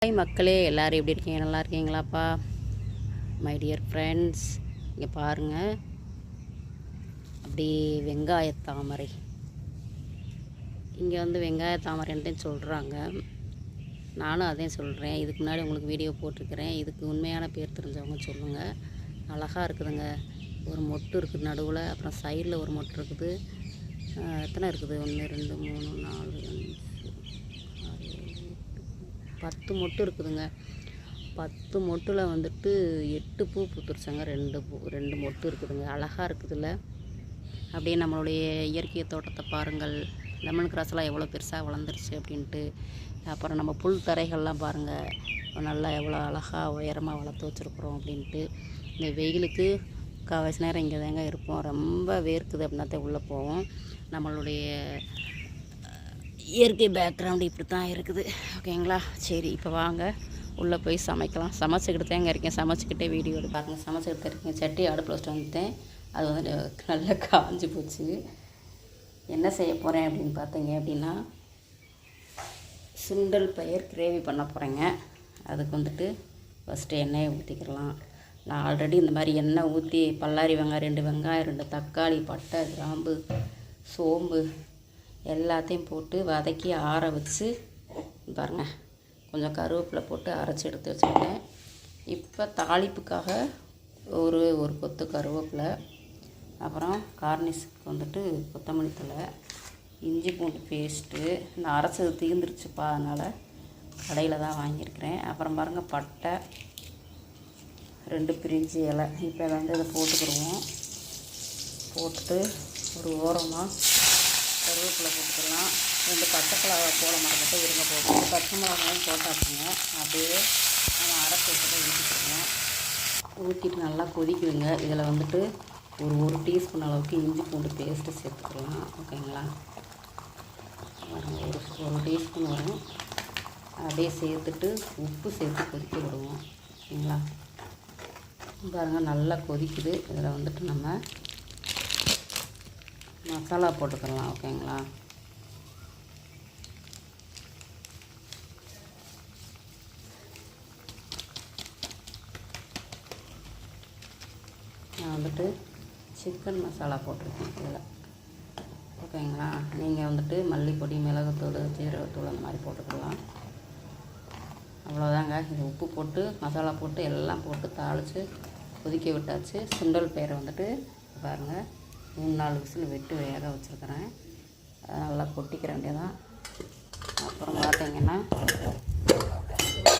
Hi மக்களே, எல்லோரும் எப்படி இருக்கீங்க? நல்லா இருக்கீங்களாப்பா? மை டியர் ஃப்ரெண்ட்ஸ், இங்கே பாருங்கள், அப்படி வெங்காய தாமரை. இங்கே வந்து வெங்காய தாமரைன்ட்டு சொல்கிறாங்க. நானும் அதையும் சொல்கிறேன். இதுக்கு முன்னாடி உங்களுக்கு வீடியோ போட்டிருக்கிறேன். இதுக்கு உண்மையான பேர் தெரிஞ்சவங்க சொல்லுங்கள். அழகாக இருக்குதுங்க. ஒரு மொட்டு இருக்குது நடுவில், அப்புறம் சைடில் ஒரு மொட்டு இருக்குது. எத்தனை இருக்குது? 1 2 3 4 5 6 7 8 10 மொட்டு இருக்குதுங்க. 10 மொட்டில் வந்துட்டு 8 பூ பூத்துருச்சாங்க. 2 மொட்டு இருக்குதுங்க. அழகாக இருக்குதுல்ல? அப்படியே நம்மளுடைய இயற்கை தோட்டத்தை பாருங்கள். லெமன் கிராஸ்லாம் எவ்வளோ பெருசாக வளர்ந்துருச்சு அப்படின்ட்டு. அப்புறம் நம்ம புல் தரைகள்லாம் பாருங்கள், நல்லா எவ்வளோ அழகாக உயரமாக வளர்த்து வச்சுருக்குறோம் அப்படின்ட்டு. இந்த வெயிலுக்கு கால்வாசி நேரம் இங்கே தாங்க இருப்போம். ரொம்ப வேர்க்குது அப்படின்னாத்தான் உள்ளே போவோம். நம்மளுடைய இயற்கை பேக்ரவுண்டு இப்படி தான் இருக்குது. ஓகேங்களா? சரி, இப்போ வாங்க உள்ளே போய் சமைக்கலாம். சமைச்சிக்கிட்டு தாங்க இருக்கேன். சமைச்சிக்கிட்டே வீடியோ எடுப்பாங்க. சமைச்சிக்கிட்டு இருக்கேன். சட்டி அடுப்பில் வச்சுட்டு வந்துட்டேன். அது வந்து நல்லா காஞ்சி போச்சு. என்ன செய்ய போகிறேன் அப்படின்னு பார்த்தீங்க அப்படின்னா, சுண்டல் பயிர் கிரேவி பண்ண போகிறேங்க. அதுக்கு வந்துட்டு ஃபஸ்ட்டு எண்ணெயை ஊற்றிக்கலாம். நான் ஆல்ரெடி இந்த மாதிரி எண்ணெய் ஊற்றி பல்லாரி வெங்காயம் 2 வெங்காயம் 2 தக்காளி பட்டை கிராம்பு சோம்பு எல்லாத்தையும் போட்டு வதக்கி ஆற வச்சு பாருங்கள், கொஞ்சம் கருவேப்பிலை போட்டு அரைச்சி எடுத்து வச்சுக்கிட்டேன். இப்போ தாளிப்புக்காக ஒரு கொத்து கருவேப்பிலை, அப்புறம் கார்னிஷுக்கு வந்துட்டு கொத்தமல்லி தழை, இஞ்சி பூண்டு பேஸ்ட்டு. நான் அரைச்சது தீர்ந்துருச்சுப்பா, அதனால் கடையில் தான் வாங்கியிருக்கிறேன். அப்புறம் பாருங்கள், பட்டை 2 பிரிஞ்சி இலை. இப்போ வந்து இதை போட்டுக்கிடுவோம். போட்டுட்டு ஒரு ஓரமாக கருவேப்பிலை போட்டுக்கலாம். 2 பச்சை மிளகா போட மறந்துட்டு இருங்க போட்டு பச்சை மிளகாயும் போட்டாச்சுங்க. அப்படியே நம்ம அரைச்சி வச்சுட்டு ஊற்றிக்கிறோம். ஊற்றிட்டு நல்லா கொதிக்குதுங்க. இதில் வந்துட்டு ஒரு டீஸ்பூன் அளவுக்கு இஞ்சி பூண்டு பேஸ்ட்டு சேர்த்துக்கலாம். ஓகேங்களா? ஒரு டீஸ்பூன் வரும். அப்படியே சேர்த்துட்டு உப்பு சேர்த்து கொதிக்க விடுவோம். ஓகேங்களா? பாருங்கள், நல்லா கொதிக்குது. இதில் வந்துட்டு நம்ம மசாலா போட்டுக்கலாம். ஓகேங்களா? நான் வந்துட்டு சிக்கன் மசாலா போட்டிருக்கேன் இதில். ஓகேங்களா? நீங்கள் வந்துட்டு மல்லிப்பொடி, மிளகுத்தூள், ஜீரகத்தூள் அந்த மாதிரி போட்டுக்கலாம். அவ்வளோதாங்க. இது உப்பு போட்டு மசாலா போட்டு எல்லாம் போட்டு தாளித்து கொதிக்க விட்டாச்சு. சுண்டல் பயிரை வந்துட்டு பாருங்கள், 3-4 விசில் விட்டு வேக வச்சுருக்கிறேன். நல்லா கொட்டிக்கிற வேண்டியதான். அப்புறம் பார்த்தீங்கன்னா